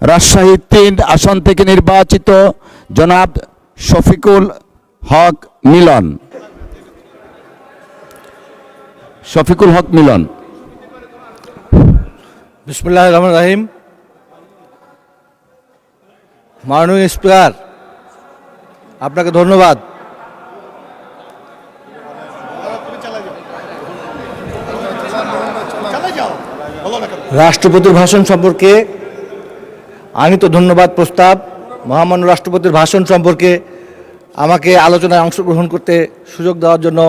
রাজশাহী 3 আসন থেকে নির্বাচিত জনাব শফিকুল হক মিলন। শফিকুল হক মিলন। বিসমিল্লাহির রহমানির রহিম। মাননীয় স্পিকার, আপনাকে ধন্যবাদ। রাষ্ট্রপতির ভাষণ সম্পর্কে আনিত ধন্যবাদ প্রস্তাব, মহামান্য রাষ্ট্রপতির ভাষণ সম্পর্কে আমাকে আলোচনায় অংশগ্রহণ করতে সুযোগ দেওয়ার জন্য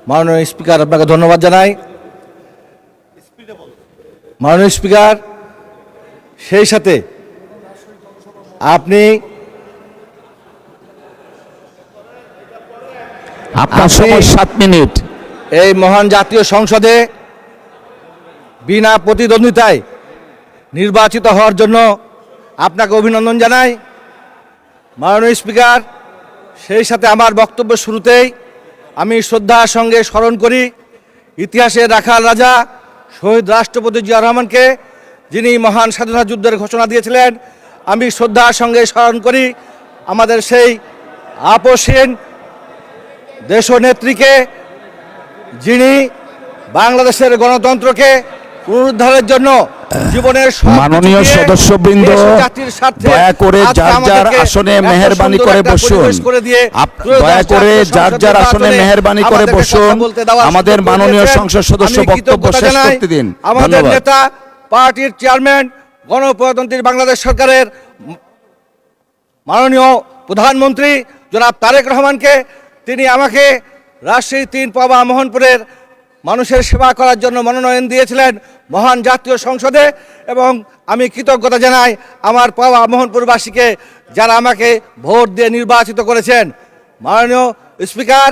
মাননীয় স্পিকার আপনাকে ধন্যবাদ জানাই। মাননীয় স্পিকার, সেই সাথে আপনি আপনার সময় 7 মিনিট। এই মহান জাতীয় সংসদে বিনা প্রতিদ্বন্দ্বিতায় নির্বাচিত হওয়ার জন্য আপনাকে অভিনন্দন জানাই। মাননীয় স্পিকার, সেই সাথে আমার বক্তব্য শুরুতেই আমি শ্রদ্ধার সঙ্গে স্মরণ করি ইতিহাসের রাখাল রাজা শহীদ রাষ্ট্রপতি জিয়া রহমানকে, যিনি মহান স্বাধীনতা যুদ্ধের ঘোষণা দিয়েছিলেন। আমি শ্রদ্ধার সঙ্গে স্মরণ করি আমাদের সেই আপসহীন দেশনেত্রীকে, যিনি বাংলাদেশের গণতন্ত্রকে পুনরুদ্ধারের জন্য জীবনের মাননীয় সদস্যবৃন্দ, দয়া করে যার যার আসনে মেহেরবানি করে বসুন। দয়া করে যার যার আসনে মেহেরবানি করে বসুন। আমাদের মাননীয় সংসদ সদস্য বক্তব্য শেষ করতে দিন। আমাদের নেতা, পার্টির চেয়ারম্যান, গণপ্রজাতন্ত্রী বাংলাদেশ সরকারের মাননীয় প্রধানমন্ত্রী জনাব তারেক রহমানকে, তিনি আমাকে রাজশাহী 3 পাবা মোহনপুরের মানুষের সেবা করার জন্য মনোনয়ন দিয়েছিলেন মহান জাতীয় সংসদে, এবং আমি কৃতজ্ঞতা জানাই আমার পাওয়া মোহনপুরবাসীকে, যারা আমাকে ভোট দিয়ে নির্বাচিত করেছেন। মাননীয় স্পিকার,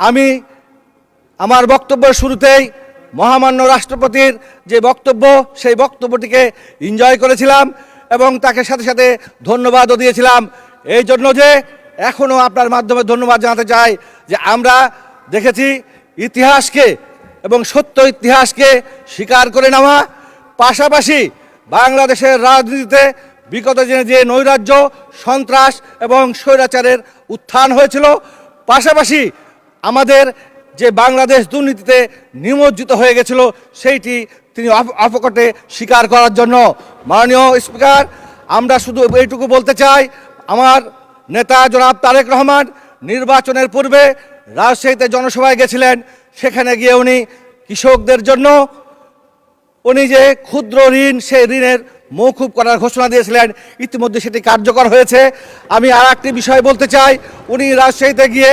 আমি আমার বক্তব্যের শুরুতেই মহামান্য রাষ্ট্রপতির যে বক্তব্য, সেই বক্তব্যটিকে এনজয় করেছিলাম এবং তাকে সাথে সাথে ধন্যবাদও দিয়েছিলাম। এই জন্য যে এখনও আপনার মাধ্যমে ধন্যবাদ জানাতে চাই যে আমরা দেখেছি ইতিহাসকে এবং সত্য ইতিহাসকে স্বীকার করে নেওয়া, পাশাপাশি বাংলাদেশের রাজনীতিতে বিগত দিনে যে নৈরাজ্য, সন্ত্রাস এবং স্বৈরাচারের উত্থান হয়েছিল, পাশাপাশি আমাদের যে বাংলাদেশ দুর্নীতিতে নিমজ্জিত হয়ে গেছিল, সেইটি তিনি অপকটে স্বীকার করার জন্য। মাননীয় স্পিকার, আমরা শুধু এইটুকু বলতে চাই, আমার নেতা জনাব তারেক রহমান নির্বাচনের পূর্বে রাজশাহীতে জনসভায় গেছিলেন। সেখানে গিয়ে উনি কৃষকদের জন্য উনি যে ক্ষুদ্র ঋণ, সেই ঋণের মৌকুব করার ঘোষণা দিয়েছিলেন। ইতিমধ্যে সেটি কার্যকর হয়েছে। আমি আর একটি বিষয় বলতে চাই, উনি রাজশাহীতে গিয়ে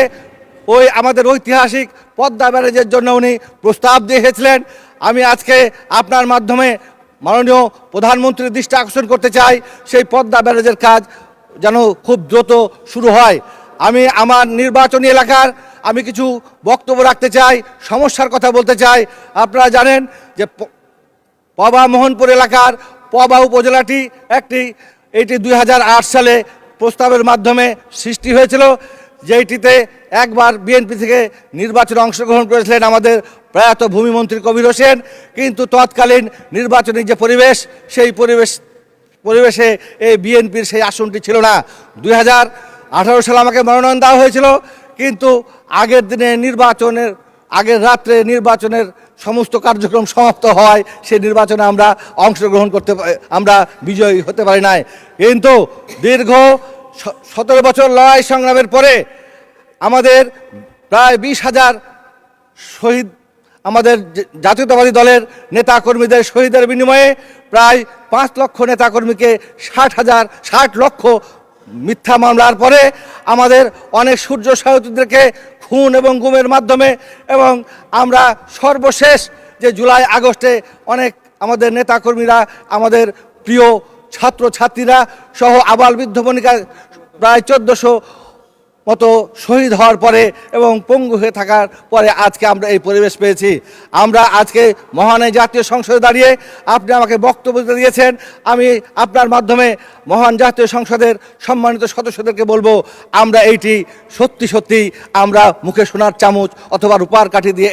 ওই আমাদের ঐতিহাসিক পদ্মা ব্যারেজের জন্য উনি প্রস্তাব দিয়েছিলেন। আমি আজকে আপনার মাধ্যমে মাননীয় প্রধানমন্ত্রীর দৃষ্টি আকর্ষণ করতে চাই, সেই পদ্মা ব্যারেজের কাজ যেন খুব দ্রুত শুরু হয়। আমি আমার নির্বাচনী এলাকার আমি কিছু বক্তব্য রাখতে চাই, সমস্যার কথা বলতে চাই। আপনারা জানেন যে পবা মোহনপুর এলাকার পবা উপজেলাটি এটি 2008 সালে প্রস্তাবের মাধ্যমে সৃষ্টি হয়েছিল, যেইটিতে একবার বিএনপি থেকে নির্বাচনে অংশগ্রহণ করেছিলেন আমাদের প্রয়াত ভূমিমন্ত্রী কবির হোসেন। কিন্তু তৎকালীন নির্বাচনী যে পরিবেশ, সেই পরিবেশে এই বিএনপির সেই আসনটি ছিল না। 2018 সালে আমাকে মনোনয়ন দেওয়া হয়েছিল, কিন্তু আগের দিনে আগের রাত্রে নির্বাচনের সমস্ত কার্যক্রম সমাপ্ত হওয়ায় সেই নির্বাচনে আমরা বিজয়ী হতে পারি নাই। কিন্তু দীর্ঘ 17 বছর লড়াই সংগ্রামের পরে আমাদের প্রায় 20,000 শহীদ, আমাদের জাতীয়তাবাদী দলের নেতাকর্মীদের শহীদের বিনিময়ে প্রায় 5 লক্ষ নেতাকর্মীকে 60 লক্ষ মিথ্যা মামলার পরে আমাদের অনেক সূর্য সহযোগীদেরকে খুন এবং গুমের মাধ্যমে, এবং আমরা সর্বশেষ যে জুলাই আগস্টে অনেক আমাদের নেতাকর্মীরা, আমাদের প্রিয় ছাত্রছাত্রীরা সহ আবাল বৃদ্ধ বনিকা প্রায় 1400 মতো শহীদ হওয়ার পরে এবং পঙ্গু হয়ে থাকার পরে আজকে আমরা এই পরিবেশ পেয়েছি। আমরা আজকে মহান জাতীয় সংসদে দাঁড়িয়ে আপনি আমাকে বক্তব্য দিয়েছেন। আমি আপনার মাধ্যমে মহান জাতীয় সংসদের সম্মানিত সদস্যদেরকে বলবো, আমরা এইটি সত্যি আমরা মুখে সোনার চামচ অথবা রূপার কাঠি দিয়ে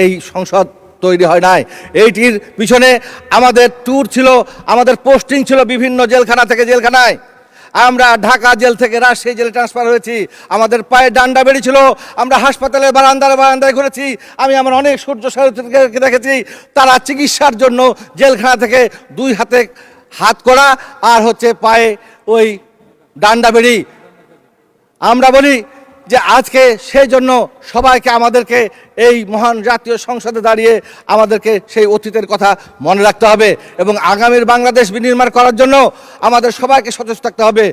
এই সংসদ তৈরি হয় নাই। এইটির পিছনে আমাদের ট্যুর ছিল, আমাদের পোস্টিং ছিল বিভিন্ন জেলখানা থেকে জেলখানায়। আমরা ঢাকা জেল থেকে রাজশাহী জেলে ট্রান্সফার হয়েছি। আমাদের পায়ে ডান্ডা বেরিয়েছিল, আমরা হাসপাতালে বারান্দায় ঘুরেছি। আমি আমার অনেক সূর্য সাথীকে দেখেছি, তারা চিকিৎসার জন্য জেলখানা থেকে 2 হাতে হাত করা আর হচ্ছে পায়ে ওই ডান্ডা বেরি। আমরা বলি যে আজকে সেই জন্য সবাইকে আমাদেরকে এই মহান জাতীয় সংসদে দাঁড়িয়ে আমাদেরকে সেই অতীতের কথা মনে রাখতে হবে এবং আগামীর বাংলাদেশ বিনির্মাণ করার জন্য আমাদের সবাইকে সচেষ্ট থাকতে হবে।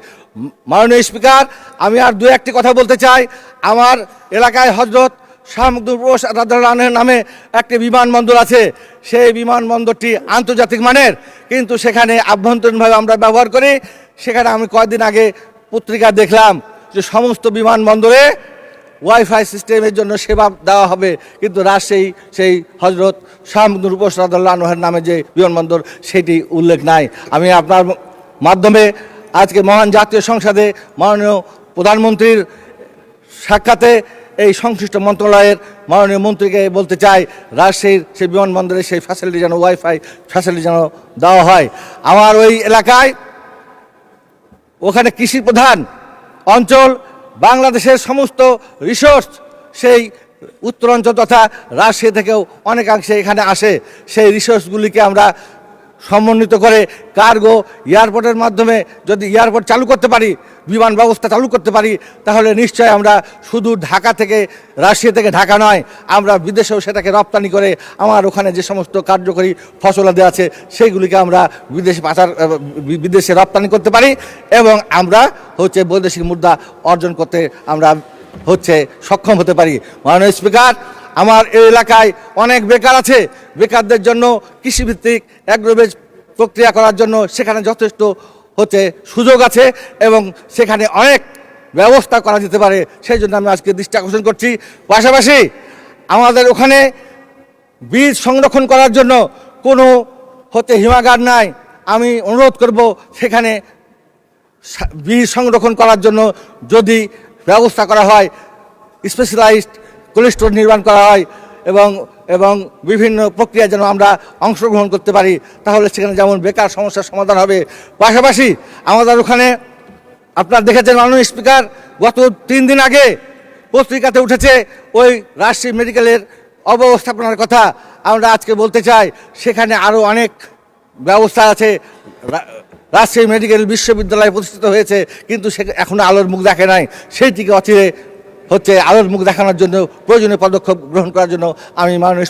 মাননীয় স্পিকার, আমি আর 2-1টি কথা বলতে চাই। আমার এলাকায় হযরত শাহ মুকদুম বোস রাদিয়াল্লাহু আনহু নামে একটি বিমানবন্দর আছে। সেই বিমানবন্দরটি আন্তর্জাতিক মানের, কিন্তু সেখানে আভ্যন্তরীণভাবে আমরা ব্যবহার করি। সেখানে আমি কয়েকদিন আগে পত্রিকা দেখলাম যে সমস্ত বিমানবন্দরে ওয়াইফাই সিস্টেমের জন্য সেবা দেওয়া হবে, কিন্তু রাজশাহী সেই হযরত শাহ মুকদুম বোস রাদিয়াল্লাহু আনহুর নামে যে বিমানবন্দর সেটি উল্লেখ নাই। আমি আপনার মাধ্যমে আজকে মহান জাতীয় সংসদে মাননীয় প্রধানমন্ত্রীর সাক্ষাতে এই সংশ্লিষ্ট মন্ত্রণালয়ের মাননীয় মন্ত্রীকে বলতে চাই, রাজশাহীর সেই বিমানবন্দরে সেই ফ্যাসিলিটি যেন ওয়াইফাই ফ্যাসিলিটি যেন দেওয়া হয়। আমার ওই এলাকায় ওখানে কৃষি প্রধান অঞ্চল, বাংলাদেশের সমস্ত রিসোর্স সেই উত্তরাঞ্চল তথা রাজশাহী থেকেও অনেকাংশে এখানে আসে। সেই রিসোর্সগুলিকে আমরা সমন্বিত করে কার্গো এয়ারপোর্টের মাধ্যমে যদি এয়ারপোর্ট চালু করতে পারি, বিমান ব্যবস্থা চালু করতে পারি, তাহলে নিশ্চয় আমরা শুধু ঢাকা থেকে রাজশাহী থেকে ঢাকা নয়, আমরা বিদেশেও সেটাকে রপ্তানি করে আমার ওখানে যে সমস্ত কার্যকরী ফসলাদি আছে সেইগুলিকে আমরা বিদেশে রপ্তানি করতে পারি এবং আমরা হচ্ছে বৈদেশিক মুদ্রা অর্জন করতে আমরা হচ্ছে সক্ষম হতে পারি। মাননীয় স্পিকার, আমার এই এলাকায় অনেক বেকার আছে। বেকারদের জন্য কৃষিভিত্তিক অ্যাগ্রোবেজ প্রক্রিয়া করার জন্য সেখানে যথেষ্ট হচ্ছে সুযোগ আছে এবং সেখানে অনেক ব্যবস্থা করা যেতে পারে। সেই জন্য আমি আজকে দৃষ্টি আকর্ষণ করছি। পাশাপাশি আমাদের ওখানে বীজ সংরক্ষণ করার জন্য কোনো হচ্ছে হিমাগার নাই। আমি অনুরোধ করব সেখানে বীজ সংরক্ষণ করার জন্য যদি ব্যবস্থা করা হয়, স্পেশালাইজড কোল্ড স্টোর নির্মাণ করা হয় এবং বিভিন্ন প্রক্রিয়া যেন আমরা অংশগ্রহণ করতে পারি, তাহলে সেখানে যেমন বেকার সমস্যার সমাধান হবে। পাশাপাশি আমাদের ওখানে আপনারা দেখেছেন মাননীয় স্পিকার, গত 3 দিন আগে পত্রিকাতে উঠেছে ওই রাজশাহী মেডিকেলের অব্যবস্থাপনার কথা। আমরা আজকে বলতে চাই সেখানে আরও অনেক ব্যবস্থা আছে। রাজশাহী মেডিকেল বিশ্ববিদ্যালয় প্রতিষ্ঠিত হয়েছে, কিন্তু সে এখনো আলোর মুখ দেখে নাই। সেইটিকে অচিরে হচ্ছে আলোর মুখ দেখানোর জন্য প্রয়োজনীয় পদক্ষেপ গ্রহণ করার জন্য আমি মাননীয়